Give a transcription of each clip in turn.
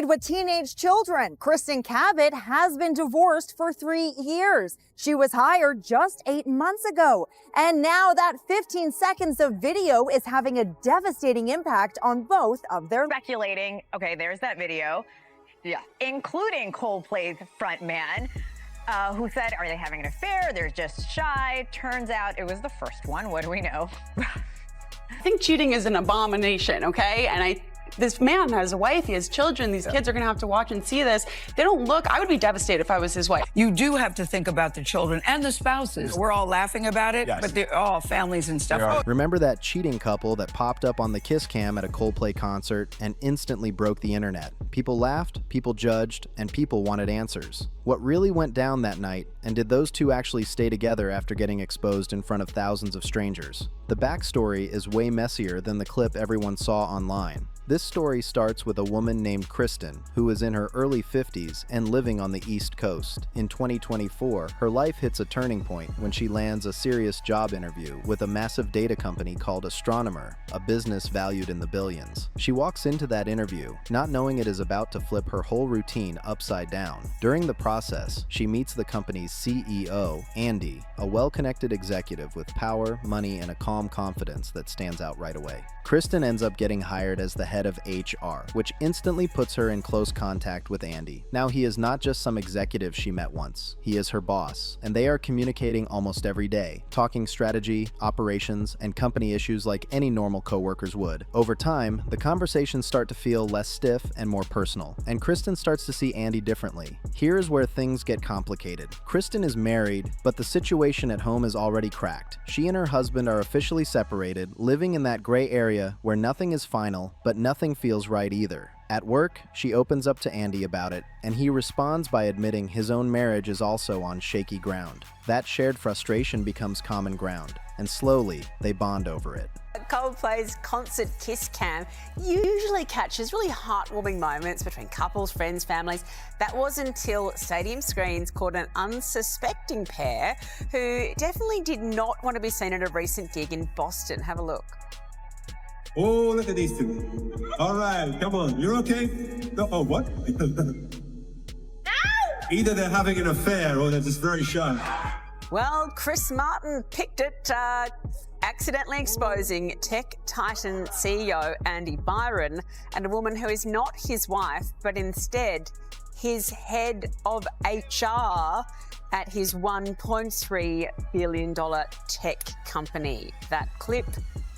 married with teenage children. Kristen Cavett has been divorced for 3 years. She was hired just 8 months ago. And now that 15 seconds of video is having a devastating impact on both of their lives. Speculating, okay, there's that video, yeah, including Coldplay's frontman, who said, are they having an affair? They're just shy. Turns out it was the first one. What do we know? I think cheating is an abomination, okay? And this man has a wife, he has children, these kids are gonna have to watch and see this. They don't look, I would be devastated if I was his wife. You do have to think about the children and the spouses. We're all laughing about it, but they're all families and stuff. Remember that cheating couple that popped up on the kiss cam at a Coldplay concert and instantly broke the internet? People laughed, people judged, and people wanted answers. What really went down that night, and did those two actually stay together after getting exposed in front of thousands of strangers? The backstory is way messier than the clip everyone saw online. This story starts with a woman named Kristen, who is in her early 50s and living on the East Coast. In 2024, her life hits a turning point when she lands a serious job interview with a massive data company called Astronomer, a business valued in the billions. She walks into that interview, not knowing it is about to flip her whole routine upside down. During the process, she meets the company's CEO, Andy, a well-connected executive with power, money, and a calm confidence that stands out right away. Kristen ends up getting hired as the head of HR, which instantly puts her in close contact with Andy. Now he is not just some executive she met once, he is her boss, and they are communicating almost every day, talking strategy, operations, and company issues like any normal coworkers would. Over time, the conversations start to feel less stiff and more personal, and Kristen starts to see Andy differently. Here is where things get complicated. Kristen is married, but the situation at home is already cracked. She and her husband are officially separated, living in that gray area where nothing is final, but nothing feels right either. At work, she opens up to Andy about it, and he responds by admitting his own marriage is also on shaky ground. That shared frustration becomes common ground, and slowly, they bond over it. Coldplay's concert kiss cam usually catches really heartwarming moments between couples, friends, families. That was until stadium screens caught an unsuspecting pair who definitely did not want to be seen at a recent gig in Boston. Have a look. Oh, look at these two. All right, come on. You're okay? No, oh, what? Either they're having an affair or they're just very shy. Well, Chris Martin picked it, accidentally exposing tech titan CEO Andy Byron and a woman who is not his wife, but instead his head of HR at his $1.3 billion tech company. That clip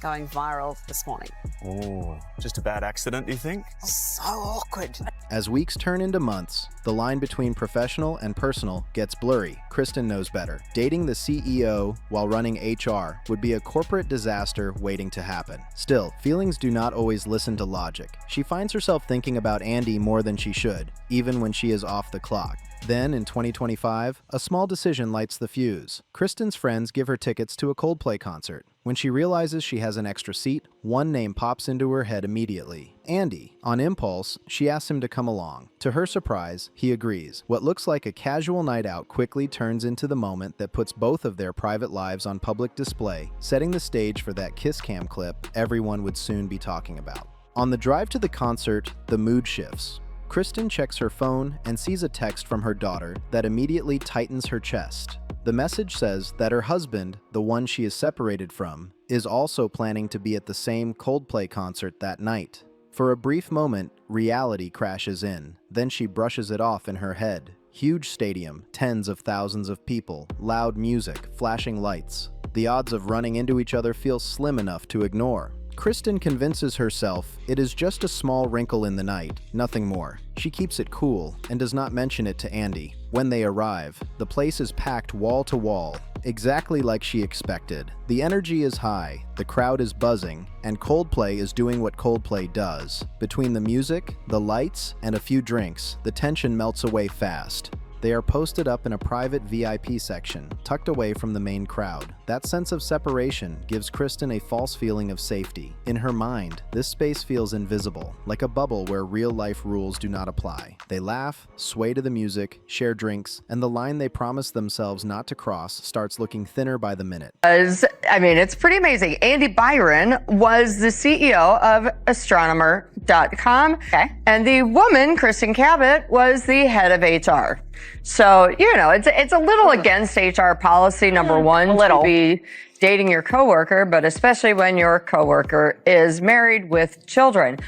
going viral this morning. Oh, just a bad accident, do you think? So awkward. As weeks turn into months, the line between professional and personal gets blurry. Kristen knows better. Dating the CEO while running HR would be a corporate disaster waiting to happen. Still, feelings do not always listen to logic. She finds herself thinking about Andy more than she should, even when she is off the clock. Then, in 2025, a small decision lights the fuse. Kristen's friends give her tickets to a Coldplay concert. When she realizes she has an extra seat, one name pops into her head immediately. Andy. On impulse, she asks him to come along. To her surprise, he agrees. What looks like a casual night out quickly turns into the moment that puts both of their private lives on public display, setting the stage for that kiss cam clip everyone would soon be talking about. On the drive to the concert, the mood shifts. Kristen checks her phone and sees a text from her daughter that immediately tightens her chest. The message says that her husband, the one she is separated from, is also planning to be at the same Coldplay concert that night. For a brief moment, reality crashes in. Then she brushes it off in her head. Huge stadium, tens of thousands of people, loud music, flashing lights. The odds of running into each other feel slim enough to ignore. Kristen convinces herself it is just a small wrinkle in the night, nothing more. She keeps it cool and does not mention it to Andy. When they arrive, the place is packed wall to wall, exactly like she expected. The energy is high, the crowd is buzzing, and Coldplay is doing what Coldplay does. Between the music, the lights, and a few drinks, the tension melts away fast. They are posted up in a private VIP section, tucked away from the main crowd. That sense of separation gives Kristen a false feeling of safety. In her mind, this space feels invisible, like a bubble where real-life rules do not apply. They laugh, sway to the music, share drinks, and the line they promise themselves not to cross starts looking thinner by the minute. It's pretty amazing. Andy Byron was the CEO of astronomer.com. Okay. And the woman, Kristen Cabot, was the head of HR. So, it's a little against HR policy, number one, to be dating your coworker, but especially when your coworker is married with children.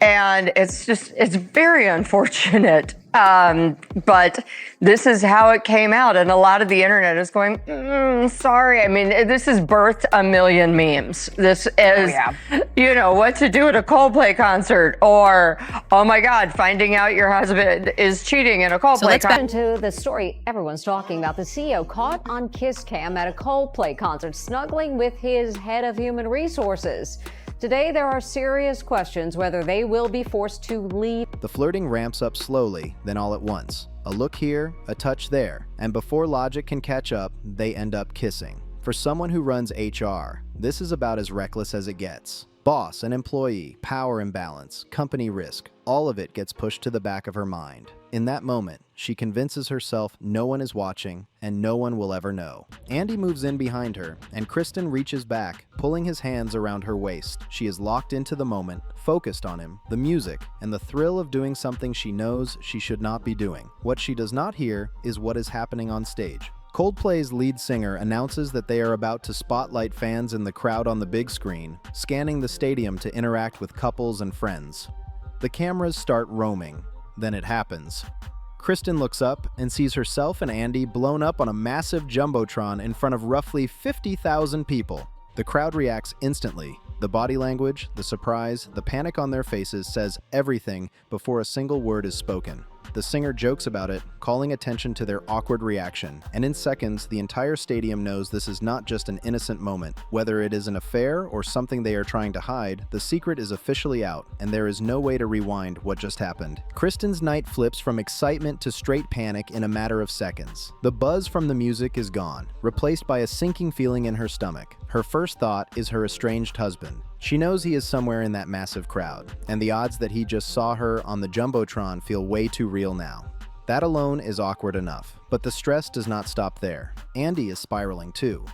And it's very unfortunate. But this is how it came out. And a lot of the internet is going, sorry. I mean, this has birthed a million memes. This is, what to do at a Coldplay concert, or, oh my God, finding out your husband is cheating in a Coldplay concert. So let's get into the story everyone's talking about. The CEO caught on kiss cam at a Coldplay concert, snuggling with his head of human resources. Today, there are serious questions whether they will be forced to leave. The flirting ramps up slowly, then all at once. A look here, a touch there, and before logic can catch up, they end up kissing. For someone who runs HR, this is about as reckless as it gets. Boss and employee, power imbalance, company risk, all of it gets pushed to the back of her mind. In that moment, she convinces herself no one is watching and no one will ever know. Andy moves in behind her, and Kristen reaches back, pulling his hands around her waist. She is locked into the moment, focused on him, the music, and the thrill of doing something she knows she should not be doing. What she does not hear is what is happening on stage. Coldplay's lead singer announces that they are about to spotlight fans in the crowd on the big screen, scanning the stadium to interact with couples and friends. The cameras start roaming. Then it happens. Kristen looks up and sees herself and Andy blown up on a massive jumbotron in front of roughly 50,000 people. The crowd reacts instantly. The body language, the surprise, the panic on their faces says everything before a single word is spoken. The singer jokes about it, calling attention to their awkward reaction, and in seconds, the entire stadium knows this is not just an innocent moment. Whether it is an affair or something they are trying to hide, the secret is officially out, and there is no way to rewind what just happened. Kristen's night flips from excitement to straight panic in a matter of seconds. The buzz from the music is gone, replaced by a sinking feeling in her stomach. Her first thought is her estranged husband. She knows he is somewhere in that massive crowd, and the odds that he just saw her on the jumbotron feel way too real now. That alone is awkward enough, but the stress does not stop there. Andy is spiraling too.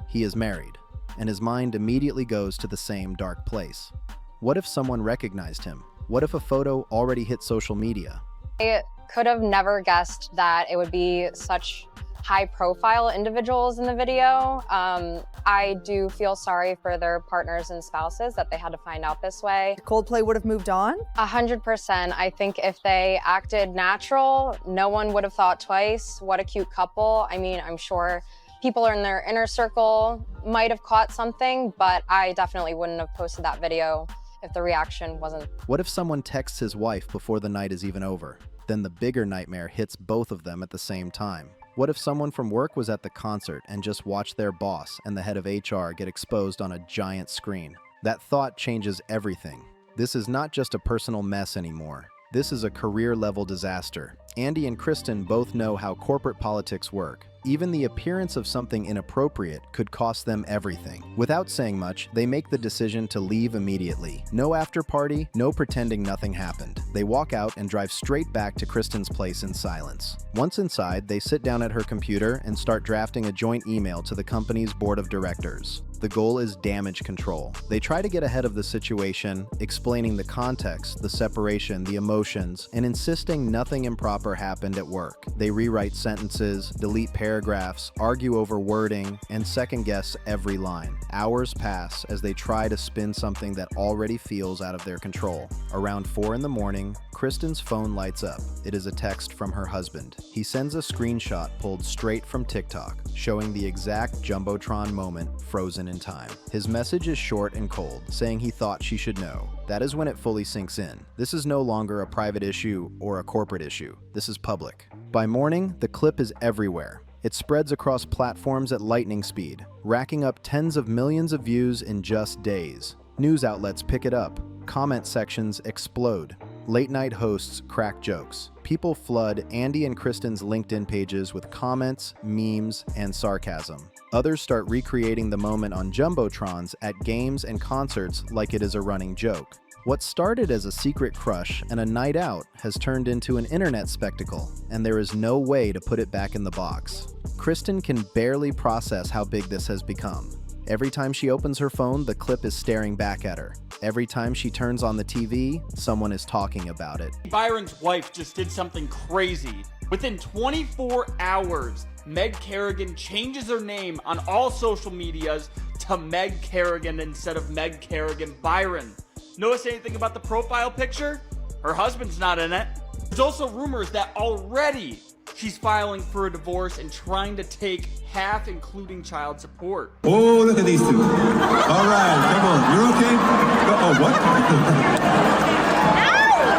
He is married, and his mind immediately goes to the same dark place. What if someone recognized him? What if a photo already hit social media? I could have never guessed that it would be such high-profile individuals in the video. I do feel sorry for their partners and spouses that they had to find out this way. Coldplay would have moved on? 100%. I think if they acted natural, no one would have thought twice. What a cute couple. I mean, I'm sure people in their inner circle might have caught something, but I definitely wouldn't have posted that video if the reaction wasn't. What if someone texts his wife before the night is even over? Then the bigger nightmare hits both of them at the same time. What if someone from work was at the concert and just watched their boss and the head of HR get exposed on a giant screen? That thought changes everything. This is not just a personal mess anymore. This is a career-level disaster. Andy and Kristen both know how corporate politics work. Even the appearance of something inappropriate could cost them everything. Without saying much, they make the decision to leave immediately. No after party, no pretending nothing happened. They walk out and drive straight back to Kristen's place in silence. Once inside, they sit down at her computer and start drafting a joint email to the company's board of directors. The goal is damage control. They try to get ahead of the situation, explaining the context, the separation, the emotions, and insisting nothing improper happened at work. They rewrite sentences, delete paragraphs, argue over wording, and second-guess every line. Hours pass as they try to spin something that already feels out of their control. Around 4 in the morning, Kristen's phone lights up. It is a text from her husband. He sends a screenshot pulled straight from TikTok, showing the exact jumbotron moment frozen in time. His message is short and cold, saying he thought she should know. That is when it fully sinks in. This is no longer a private issue or a corporate issue. This is public. By morning, the clip is everywhere. It spreads across platforms at lightning speed, racking up tens of millions of views in just days. News outlets pick it up. Comment sections explode. Late-night hosts crack jokes. People flood Andy and Kristen's LinkedIn pages with comments, memes, and sarcasm. Others start recreating the moment on jumbotrons at games and concerts like it is a running joke. What started as a secret crush and a night out has turned into an internet spectacle, and there is no way to put it back in the box. Kristen can barely process how big this has become. Every time she opens her phone, the clip is staring back at her. Every time she turns on the TV, someone is talking about it. Byron's wife just did something crazy. Within 24 hours, Meg Kerrigan changes her name on all social medias to Meg Kerrigan instead of Meg Kerrigan Byron. Notice anything about the profile picture? Her husband's not in it. There's also rumors that already she's filing for a divorce and trying to take half, including child support. Oh, look at these two. All right, come on. You're okay? Oh, what?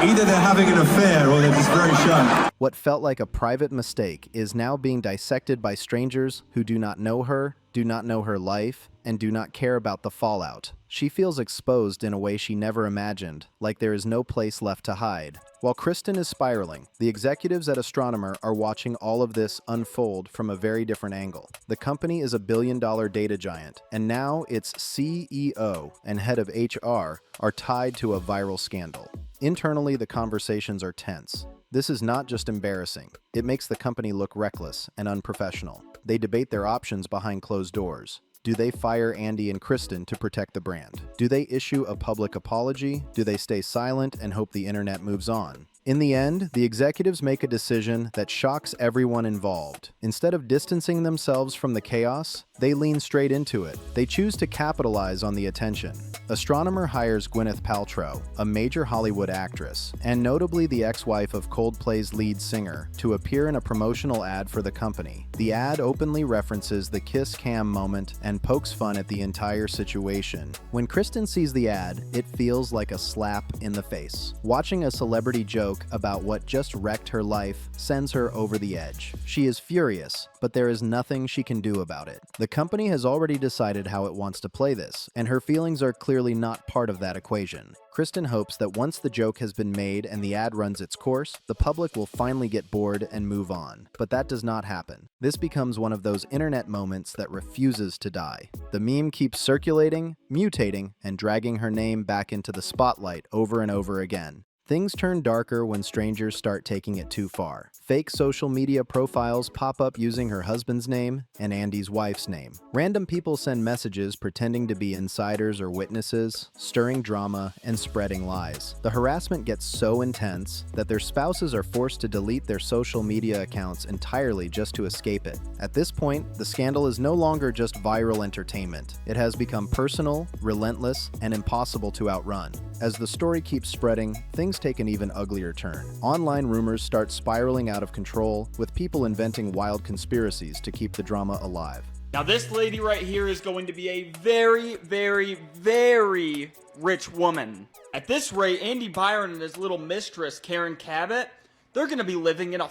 Either they're having an affair or they're just very shy. What felt like a private mistake is now being dissected by strangers who do not know her, do not know her life, and do not care about the fallout. She feels exposed in a way she never imagined, like there is no place left to hide. While Kristen is spiraling, the executives at Astronomer are watching all of this unfold from a very different angle. The company is a billion-dollar data giant, and now its CEO and head of HR are tied to a viral scandal. Internally, the conversations are tense. This is not just embarrassing. It makes the company look reckless and unprofessional. They debate their options behind closed doors. Do they fire Andy and Kristen to protect the brand? Do they issue a public apology? Do they stay silent and hope the internet moves on? In the end, the executives make a decision that shocks everyone involved. Instead of distancing themselves from the chaos, they lean straight into it. They choose to capitalize on the attention. Astronomer hires Gwyneth Paltrow, a major Hollywood actress, and notably the ex-wife of Coldplay's lead singer, to appear in a promotional ad for the company. The ad openly references the kiss cam moment and pokes fun at the entire situation. When Kristen sees the ad, it feels like a slap in the face. Watching a celebrity joke about what just wrecked her life sends her over the edge. She is furious, but there is nothing she can do about it. The company has already decided how it wants to play this, and her feelings are clearly not part of that equation. Kristen hopes that once the joke has been made and the ad runs its course, the public will finally get bored and move on. But that does not happen. This becomes one of those internet moments that refuses to die. The meme keeps circulating, mutating, and dragging her name back into the spotlight over and over again. Things turn darker when strangers start taking it too far. Fake social media profiles pop up using her husband's name and Andy's wife's name. Random people send messages pretending to be insiders or witnesses, stirring drama and spreading lies. The harassment gets so intense that their spouses are forced to delete their social media accounts entirely just to escape it. At this point, the scandal is no longer just viral entertainment. It has become personal, relentless, and impossible to outrun. As the story keeps spreading, things take an even uglier turn. Online rumors start spiraling out of control, with people inventing wild conspiracies to keep the drama alive. Now this lady right here is going to be a very, very, very rich woman. At this rate, Andy Byron and his little mistress, Karen Cabot, they're gonna be living in a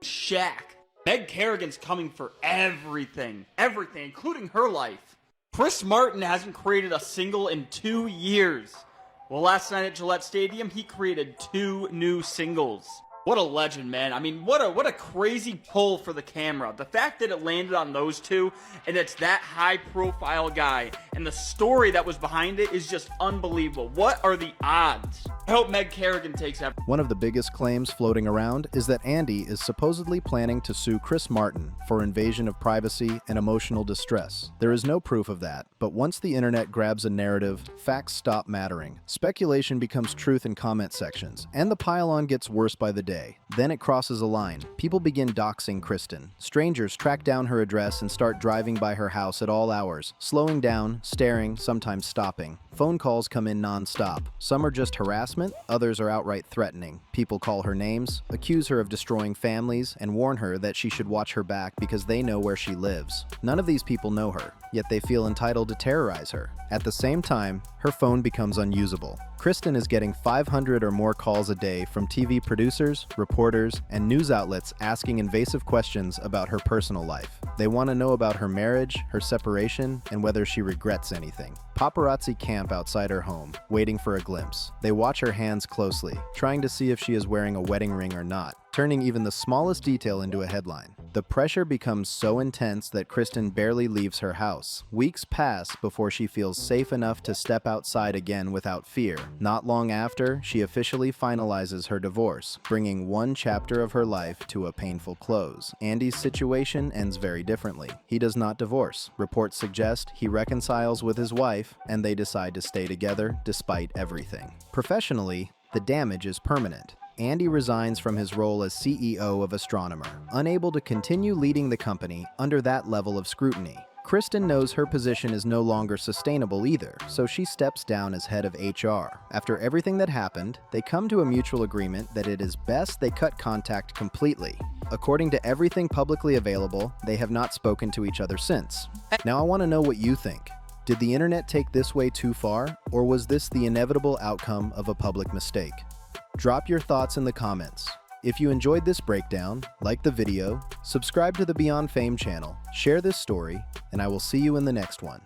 shack. Meg Kerrigan's coming for everything, including her life. Chris Martin hasn't created a single in 2 years. Well, last night at Gillette Stadium, he created 2 new singles. What a legend, man. I mean, what a crazy pull for the camera. The fact that it landed on those two, and it's that high-profile guy, and the story that was behind it is just unbelievable. What are the odds? I hope Meg Kerrigan takes that. One of the biggest claims floating around is that Andy is supposedly planning to sue Chris Martin for invasion of privacy and emotional distress. There is no proof of that, but once the internet grabs a narrative, facts stop mattering. Speculation becomes truth in comment sections, and the pile-on gets worse by the day. Then it crosses a line. People begin doxing Kristen. Strangers track down her address and start driving by her house at all hours, slowing down, staring, sometimes stopping. Phone calls come in non-stop. Some are just harassment, others are outright threatening. People call her names, accuse her of destroying families, and warn her that she should watch her back because they know where she lives. None of these people know her, yet they feel entitled to terrorize her. At the same time, her phone becomes unusable. Kristen is getting 500 or more calls a day from TV producers, reporters, and news outlets asking invasive questions about her personal life. They want to know about her marriage, her separation, and whether she regrets anything. Paparazzi camp outside her home, waiting for a glimpse. They watch her hands closely, trying to see if she is wearing a wedding ring or not, turning even the smallest detail into a headline. The pressure becomes so intense that Kristen barely leaves her house. Weeks pass before she feels safe enough to step outside again without fear. Not long after, she officially finalizes her divorce, bringing one chapter of her life to a painful close. Andy's situation ends very differently. He does not divorce. Reports suggest he reconciles with his wife, and they decide to stay together despite everything. Professionally, the damage is permanent. Andy resigns from his role as CEO of Astronomer, unable to continue leading the company under that level of scrutiny. Kristen knows her position is no longer sustainable either, so she steps down as head of HR. After everything that happened, they come to a mutual agreement that it is best they cut contact completely. According to everything publicly available, they have not spoken to each other since. Now I want to know what you think. Did the internet take this way too far, or was this the inevitable outcome of a public mistake? Drop your thoughts in the comments. If you enjoyed this breakdown, like the video, subscribe to the BeyondFame channel, share this story, and I will see you in the next one.